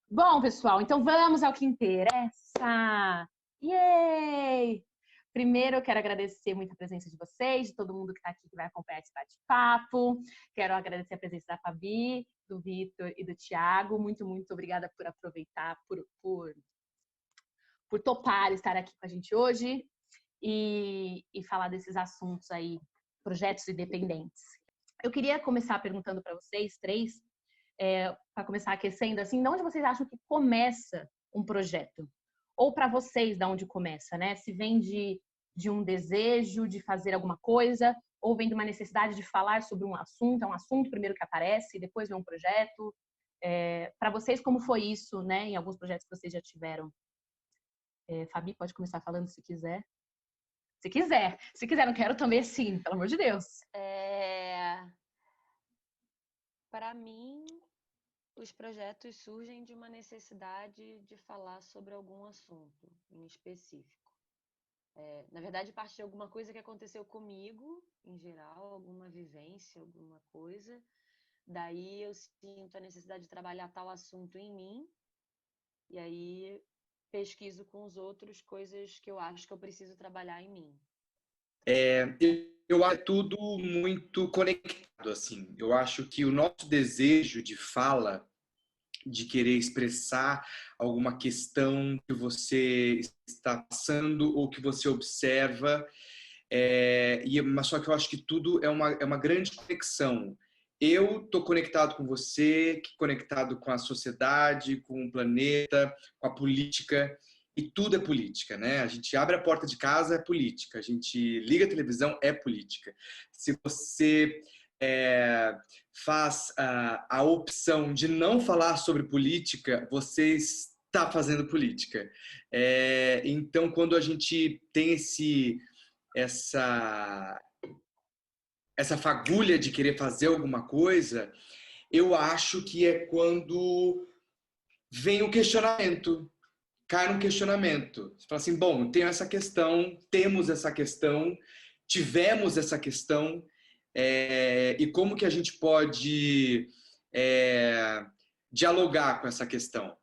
Bom, pessoal, então vamos ao que interessa. Yay! Primeiro, eu quero agradecer muito a presença de vocês, de todo mundo que está aqui, que vai acompanhar esse bate-papo. Quero agradecer a presença da Fabi, do Vitor e do Thiago. Muito, muito obrigada por aproveitar, por topar estar aqui com a gente hoje e falar desses assuntos aí, projetos independentes. Eu queria começar perguntando para vocês três, para começar aquecendo, assim, de onde vocês acham que começa um projeto? Ou para vocês, de onde começa, né? Se vem de um desejo de fazer alguma coisa, ou vem de uma necessidade de falar sobre um assunto, é um assunto primeiro que aparece, depois vem um projeto. Para vocês, como foi isso, né? Em alguns projetos que vocês já tiveram? Fabi, pode começar falando se quiser. Se quiser. Se quiser, não quero também sim, pelo amor de Deus. Para mim, os projetos surgem de uma necessidade de falar sobre algum assunto em específico. Na verdade, parte de alguma coisa que aconteceu comigo, em geral, alguma vivência, alguma coisa. Daí eu sinto a necessidade de trabalhar tal assunto em mim, e aí pesquiso com os outros coisas que eu acho que eu preciso trabalhar em mim. Eu acho tudo muito conectado, assim. Eu acho que o nosso desejo de fala, de querer expressar alguma questão que você está passando ou que você observa, mas só que eu acho que tudo é uma grande conexão. Eu estou conectado com você, conectado com a sociedade, com o planeta, com a política, e tudo é política, né? A gente abre a porta de casa, é política. A gente liga a televisão, é política. Se você faz a opção de não falar sobre política, você está fazendo política. Então, quando a gente tem essa fagulha de querer fazer alguma coisa, eu acho que é quando vem o questionamento, cai num questionamento. Você fala assim, bom, tenho essa questão, temos essa questão, tivemos essa questão, e como que a gente pode dialogar com essa questão?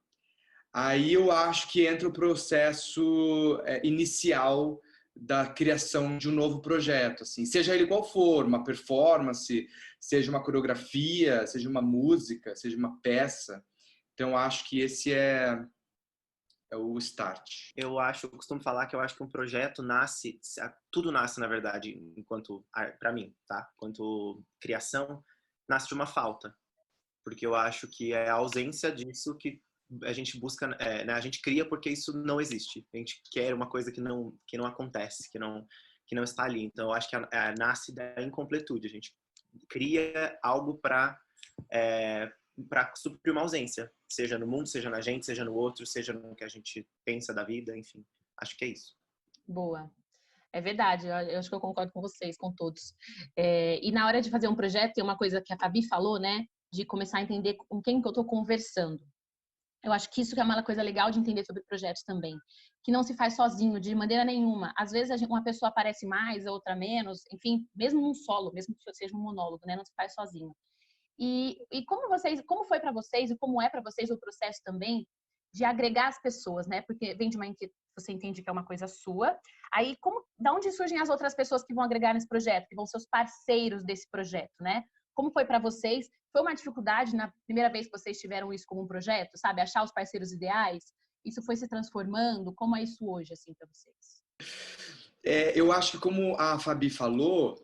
Aí eu acho que entra o processo inicial da criação de um novo projeto, assim, seja ele qual for, uma performance, seja uma coreografia, seja uma música, seja uma peça. Então eu acho que esse é o start. Eu costumo falar que eu acho que um projeto nasce, tudo nasce na verdade, enquanto, para mim, tá? Enquanto criação, nasce de uma falta, porque eu acho que é a ausência disso que a gente busca, né? A gente cria porque isso não existe. A gente quer uma coisa que não acontece, que não está ali. Então, eu acho que nasce da incompletude. A gente cria algo para suprir uma ausência, seja no mundo, seja na gente, seja no outro, seja no que a gente pensa da vida, enfim. Acho que é isso. Boa. É verdade, eu acho que eu concordo com vocês, com todos. E na hora de fazer um projeto, tem uma coisa que a Fabi falou, né? De começar a entender com quem que eu estou conversando. Eu acho que isso que é uma coisa legal de entender sobre projetos também. Que não se faz sozinho, de maneira nenhuma. Às vezes uma pessoa aparece mais, a outra menos. Enfim, mesmo num solo, mesmo que seja um monólogo, né? Não se faz sozinho. E como foi para vocês e como é para vocês o processo também de agregar as pessoas, né? Porque vem de uma inquietude, você entende que é uma coisa sua. Aí, da onde surgem as outras pessoas que vão agregar nesse projeto, que vão ser os parceiros desse projeto, né? Como foi para vocês? Foi uma dificuldade na primeira vez que vocês tiveram isso como um projeto, sabe? Achar os parceiros ideais? Isso foi se transformando? Como é isso hoje, assim, para vocês? Eu acho que, como a Fabi falou,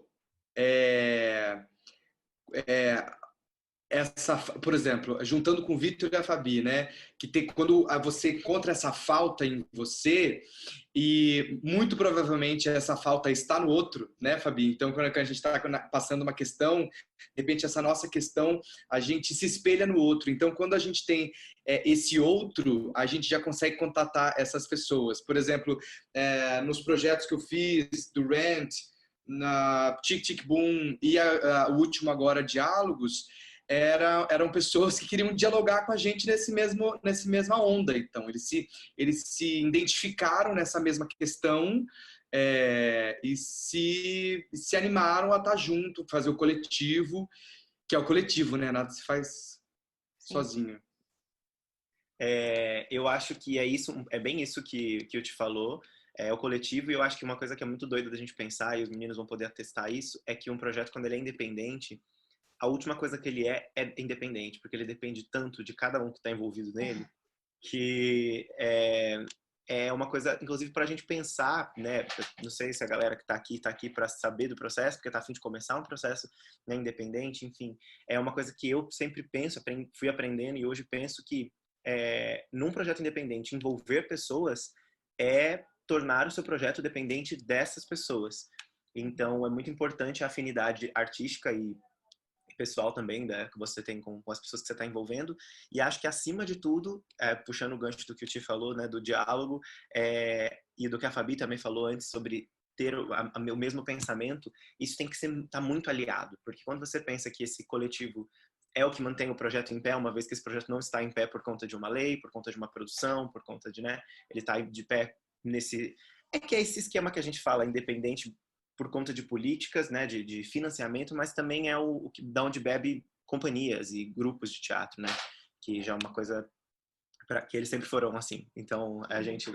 por exemplo, juntando com o Vitor e a Fabi, né? Quando você encontra essa falta em você, e muito provavelmente essa falta está no outro, né, Fabi? Então, quando a gente está passando uma questão, de repente essa nossa questão, a gente se espelha no outro. Então, quando a gente tem esse outro, a gente já consegue contatar essas pessoas. Por exemplo, nos projetos que eu fiz, do Rent, na Tic Tic Boom e o último agora, Diálogos, eram pessoas que queriam dialogar com a gente nessa mesma onda. Então, eles se identificaram nessa mesma questão e se animaram a estar junto, fazer o coletivo, que é o coletivo, né? Nada se faz Sim. sozinho. Eu acho que é bem isso que eu te falou, é o coletivo, e eu acho que uma coisa que é muito doida da gente pensar, e os meninos vão poder atestar isso, é que um projeto, quando ele é independente, a última coisa que ele é independente, porque ele depende tanto de cada um que está envolvido nele, que é uma coisa, inclusive, para a gente pensar, né? Não sei se a galera que está aqui para saber do processo, porque está a fim de começar um processo, né, independente, enfim, é uma coisa que eu sempre penso, fui aprendendo e hoje penso que num projeto independente, envolver pessoas é tornar o seu projeto dependente dessas pessoas. Então, é muito importante a afinidade artística e pessoal também, né, que você tem com as pessoas que você está envolvendo. E acho que, acima de tudo, puxando o gancho do que o Ti falou, né, do diálogo, e do que a Fabi também falou antes sobre ter o mesmo pensamento, isso tem que estar muito aliado. Porque quando você pensa que esse coletivo é o que mantém o projeto em pé, uma vez que esse projeto não está em pé por conta de uma lei, por conta de uma produção, por conta de, né, ele está de pé nesse... que é esse esquema que a gente fala, independente por conta de políticas, né, de financiamento, mas também é o que da onde bebe companhias e grupos de teatro, né, que já é uma coisa que eles sempre foram assim. Então,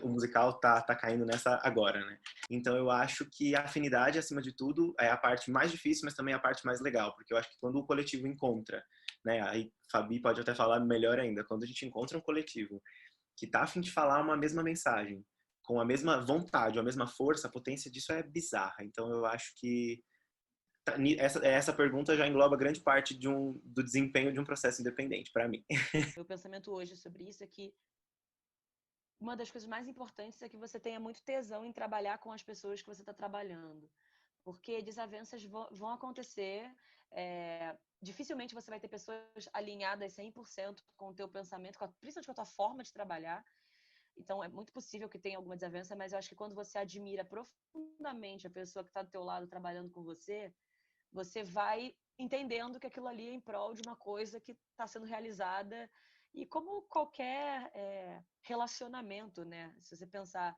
o musical tá caindo nessa agora, né? Então, eu acho que a afinidade, acima de tudo, é a parte mais difícil, mas também a parte mais legal, porque eu acho que quando o coletivo encontra, né, aí Fabi pode até falar melhor ainda, quando a gente encontra um coletivo que tá a fim de falar uma mesma mensagem, com a mesma vontade, a mesma força, a potência disso é bizarra. Então, eu acho que essa pergunta já engloba grande parte do desempenho de um processo independente, para mim. Meu pensamento hoje sobre isso é que uma das coisas mais importantes é que você tenha muito tesão em trabalhar com as pessoas que você está trabalhando. Porque desavenças vão acontecer. Dificilmente você vai ter pessoas alinhadas 100% com o teu pensamento, principalmente com a tua forma de trabalhar. Então, é muito possível que tenha alguma desavença, mas eu acho que quando você admira profundamente a pessoa que está do teu lado trabalhando com você, você vai entendendo que aquilo ali é em prol de uma coisa que está sendo realizada. E como qualquer relacionamento, né? Se você pensar,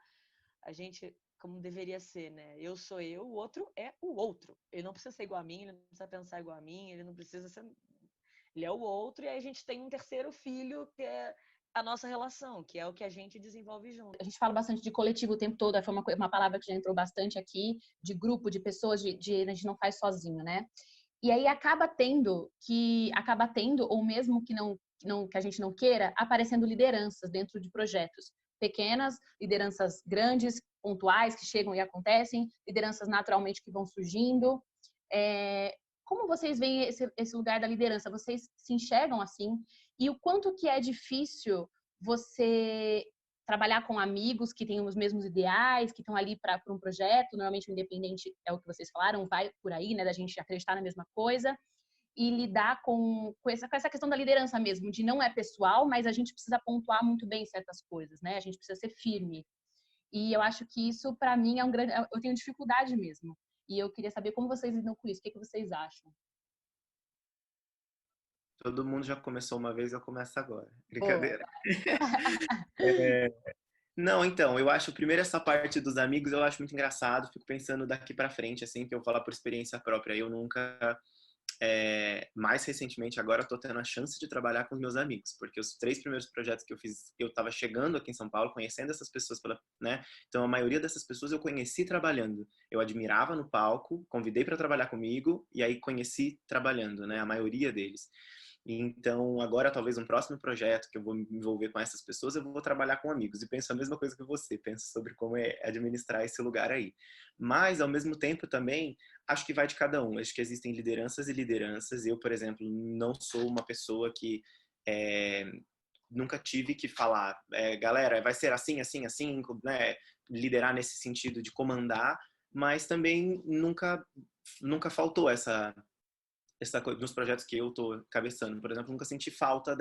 a gente, como deveria ser, né? Eu sou eu, o outro é o outro. Ele não precisa ser igual a mim, ele não precisa pensar igual a mim, ele não precisa ser... Ele é o outro, e aí a gente tem um terceiro filho, que é a nossa relação, que é o que a gente desenvolve junto. A gente fala bastante de coletivo o tempo todo, foi uma palavra que já entrou bastante aqui, de grupo, de pessoas, a gente não faz sozinho, né? E aí acaba tendo, ou mesmo que a gente não queira, aparecendo lideranças dentro de projetos. Pequenas, lideranças grandes, pontuais, que chegam e acontecem, lideranças naturalmente que vão surgindo. Como vocês veem esse lugar da liderança? Vocês se enxergam assim? E o quanto que é difícil você trabalhar com amigos que têm os mesmos ideais, que estão ali para um projeto, normalmente o independente é o que vocês falaram, vai por aí, né, da gente acreditar na mesma coisa, e lidar com essa questão da liderança mesmo, de não é pessoal, mas a gente precisa pontuar muito bem certas coisas, né, a gente precisa ser firme. E eu acho que isso, para mim, eu tenho dificuldade mesmo. E eu queria saber como vocês lidam com isso, o que vocês acham? Todo mundo já começou uma vez, eu começo agora. Boa. Brincadeira. Não, então, eu acho, primeiro, essa parte dos amigos, eu acho muito engraçado. Fico pensando daqui pra frente, assim, que eu vou falar por experiência própria. Eu nunca, mais recentemente, agora eu tô tendo a chance de trabalhar com os meus amigos, porque os 3 primeiros projetos que eu fiz, eu tava chegando aqui em São Paulo, conhecendo essas pessoas né? Então, a maioria dessas pessoas eu conheci trabalhando. Eu admirava no palco, convidei para trabalhar comigo, e aí conheci trabalhando, né? A maioria deles. Então, agora, talvez um próximo projeto que eu vou me envolver com essas pessoas, eu vou trabalhar com amigos. E penso a mesma coisa que você, penso sobre como é administrar esse lugar aí. Mas, ao mesmo tempo, também, acho que vai de cada um. Acho que existem lideranças e lideranças. Eu, por exemplo, não sou uma pessoa que nunca tive que falar, galera, vai ser assim, assim, assim, né? Liderar nesse sentido de comandar, mas também nunca faltou essa coisa nos projetos que eu tô cabeçando. Por exemplo, nunca senti falta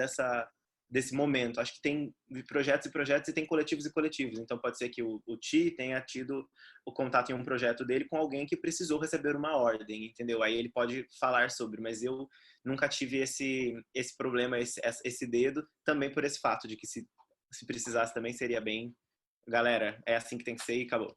desse momento. Acho que tem projetos e projetos e tem coletivos e coletivos. Então pode ser que o Ti tenha tido o contato em um projeto dele com alguém que precisou receber uma ordem, entendeu? Aí ele pode falar sobre, mas eu nunca tive esse problema, esse dedo, também por esse fato de que se precisasse também seria bem, galera, é assim que tem que ser e acabou.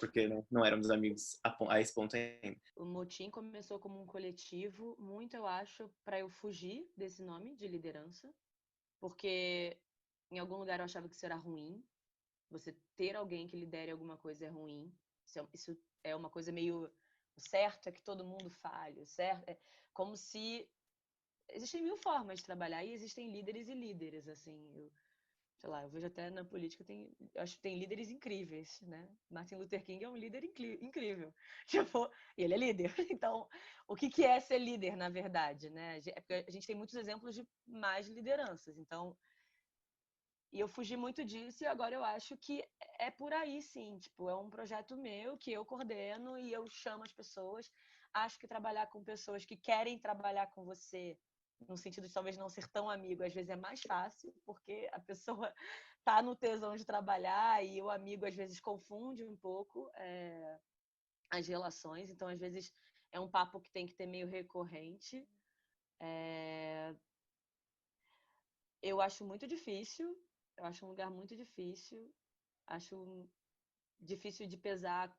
porque não éramos amigos a esse ponto ainda. O Motim começou como um coletivo, muito, eu acho, para eu fugir desse nome de liderança, porque em algum lugar eu achava que isso era ruim. Você ter alguém que lidere alguma coisa é ruim. Isso é uma coisa meio... O certo é que todo mundo fale. O certo é como se... Existem mil formas de trabalhar e existem líderes e líderes, assim. Sei lá, eu vejo até na política, eu acho que tem líderes incríveis, né? Martin Luther King é um líder incrível. Tipo, e ele é líder. Então, o que é ser líder, na verdade, né? Porque a gente tem muitos exemplos de mais lideranças. Então, e eu fugi muito disso e agora eu acho que é por aí, sim. Tipo, é um projeto meu que eu coordeno e eu chamo as pessoas. Acho que trabalhar com pessoas que querem trabalhar com você, no sentido de talvez não ser tão amigo, às vezes é mais fácil, porque a pessoa tá no tesão de trabalhar e o amigo às vezes confunde um pouco as relações. Então, às vezes, é um papo que tem que ter meio recorrente. Eu acho muito difícil. Eu acho um lugar muito difícil. Acho difícil de pesar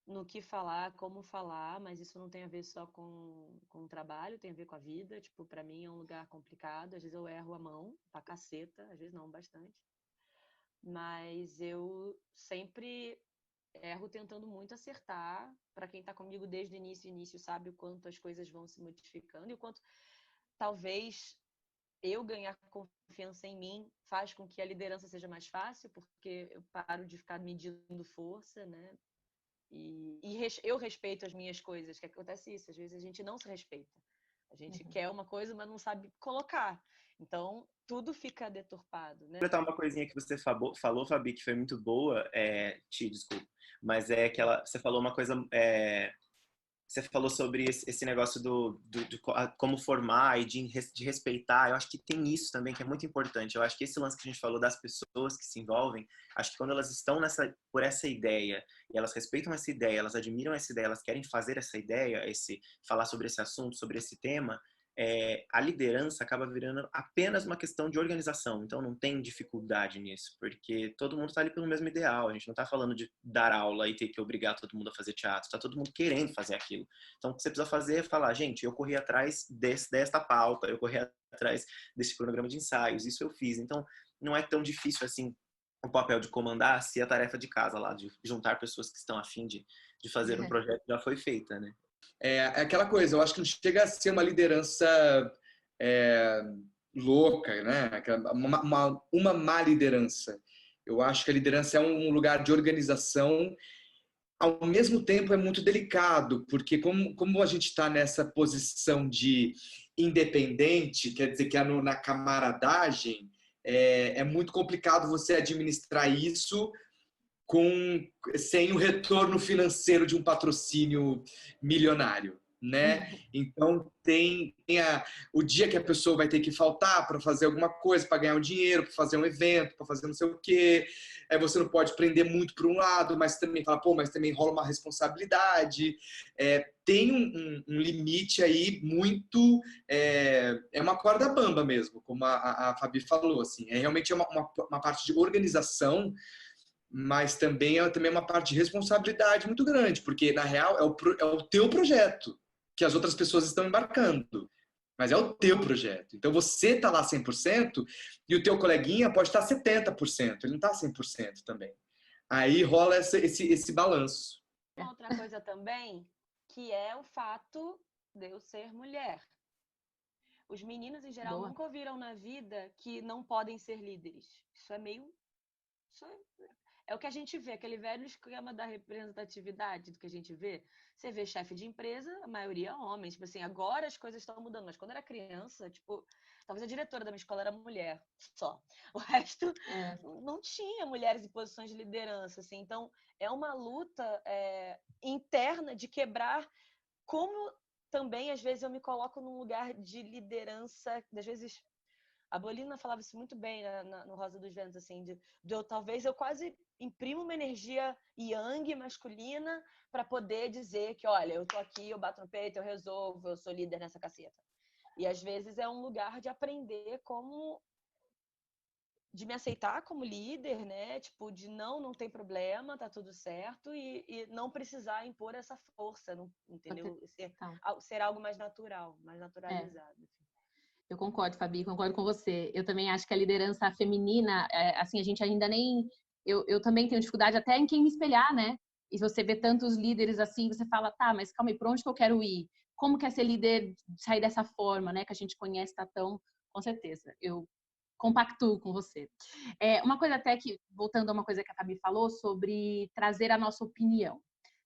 no que falar, como falar, mas isso não tem a ver só com o trabalho, tem a ver com a vida. Tipo, pra mim é um lugar complicado. Às vezes eu erro a mão pra caceta, às vezes não, bastante. Mas eu sempre erro tentando muito acertar. Pra quem tá comigo desde o início sabe o quanto as coisas vão se modificando e o quanto talvez eu ganhar confiança em mim faz com que a liderança seja mais fácil, porque eu paro de ficar medindo força, né? Eu respeito as minhas coisas, que acontece isso, às vezes a gente não se respeita. A gente quer uma coisa, mas não sabe colocar. Então, tudo fica deturpado, né? Completar uma coisinha que você falou, Fabi, que foi muito boa, desculpa, mas é que você falou uma coisa, você falou sobre esse negócio de como formar e de respeitar. Eu acho que tem isso também que é muito importante. Eu acho que esse lance que a gente falou das pessoas que se envolvem, acho que quando elas estão por essa ideia e elas respeitam essa ideia, elas admiram essa ideia, elas querem fazer essa ideia, falar sobre esse assunto, sobre esse tema, a liderança acaba virando apenas uma questão de organização. Então não tem dificuldade nisso, porque todo mundo está ali pelo mesmo ideal. A gente não está falando de dar aula e ter que obrigar todo mundo a fazer teatro. Está todo mundo querendo fazer aquilo. Então o que você precisa fazer é falar, gente, eu corri atrás desta pauta, eu corri atrás desse cronograma de ensaios, isso eu fiz. Então não é tão difícil assim o papel de comandar se a tarefa de casa lá, de juntar pessoas que estão a fim de fazer um projeto já foi feita, né? É aquela coisa, eu acho que não chega a ser uma liderança louca, né? Uma má liderança. Eu acho que a liderança é um lugar de organização, ao mesmo tempo é muito delicado, porque como a gente está nessa posição de independente, quer dizer que é na camaradagem, é muito complicado você administrar isso sem o retorno financeiro de um patrocínio milionário, né? Então tem o dia que a pessoa vai ter que faltar para fazer alguma coisa, para ganhar um dinheiro, para fazer um evento, para fazer não sei o quê. Você não pode prender muito para um lado, mas também fala, pô, mas também rola uma responsabilidade. Tem um limite aí muito... É uma corda bamba mesmo, como a Fabi falou. Assim, realmente uma parte de organização, mas também é uma parte de responsabilidade muito grande, porque, na real, é o teu projeto que as outras pessoas estão embarcando, mas é o teu projeto. Então, você está lá 100% e o teu coleguinha pode estar 70%, ele não está 100% também. Aí rola esse balanço. Uma outra coisa também, que é o fato de eu ser mulher. Os meninos, em geral, Boa. nunca ouviram na vida que não podem ser líderes. Isso é meio... É o que a gente vê, aquele velho esquema da representatividade do que a gente vê. Você vê chefe de empresa, a maioria é homem. Tipo assim, agora as coisas estão mudando. Mas quando eu era criança, tipo, talvez a diretora da minha escola era mulher só. O resto não tinha mulheres em posições de liderança, assim. Então, é uma luta interna de quebrar como também, às vezes, eu me coloco num lugar de liderança, às vezes... A Bolina falava isso muito bem, né, no Rosa dos Ventos, assim, talvez eu quase imprimo uma energia yang masculina para poder dizer que, olha, eu tô aqui, eu bato no peito, eu resolvo, eu sou líder nessa caceta. E às vezes é um lugar de aprender como de me aceitar como líder, né? Tipo, de não tem problema, tá tudo certo, e não precisar impor essa força, não, entendeu? Ser algo mais natural, mais naturalizado. Eu concordo, Fabi, concordo com você. Eu também acho que a liderança feminina, assim, a gente ainda nem... Eu também tenho dificuldade até em quem me espelhar, né? E você vê tantos líderes assim, você fala, tá, mas calma aí, pra onde que eu quero ir? Como que é ser líder, sair dessa forma, né? Que a gente conhece, tá tão... Com certeza, eu compactuo com você. Uma coisa até que, voltando a uma coisa que a Fabi falou, sobre trazer a nossa opinião,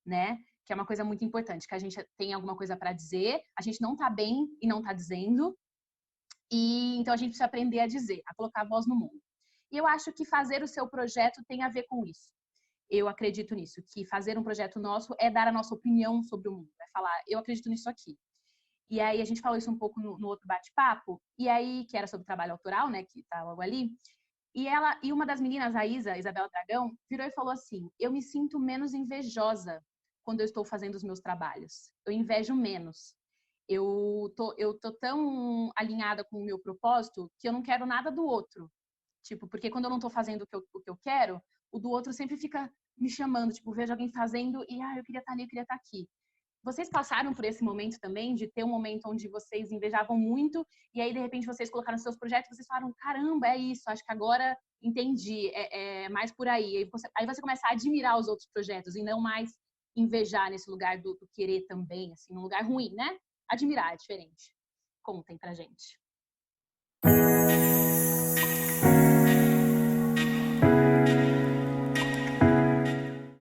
né? Que é uma coisa muito importante, que a gente tem alguma coisa para dizer, a gente não tá bem e não tá dizendo, e então a gente precisa aprender a dizer, a colocar a voz no mundo. E eu acho que fazer o seu projeto tem a ver com isso. Eu acredito nisso, que fazer um projeto nosso é dar a nossa opinião sobre o mundo, é falar, eu acredito nisso aqui. E aí a gente falou isso um pouco no outro bate-papo, e aí, que era sobre trabalho autoral, né, que tá logo ali, e uma das meninas, a Isabela Dragão, virou e falou assim, eu me sinto menos invejosa quando eu estou fazendo os meus trabalhos. Eu invejo menos. Eu tô tão alinhada com o meu propósito que eu não quero nada do outro. Tipo, porque quando eu não tô fazendo o que eu quero, o do outro sempre fica me chamando. Tipo, vejo alguém fazendo e, eu queria estar ali, eu queria estar aqui. Vocês passaram por esse momento também, de ter um momento onde vocês invejavam muito e aí, de repente, vocês colocaram seus projetos e vocês falaram, caramba, é isso, acho que agora entendi, é mais por aí. Aí você começa a admirar os outros projetos e não mais invejar nesse lugar do querer também, assim, num lugar ruim, né? Admirar é diferente. Contem pra gente.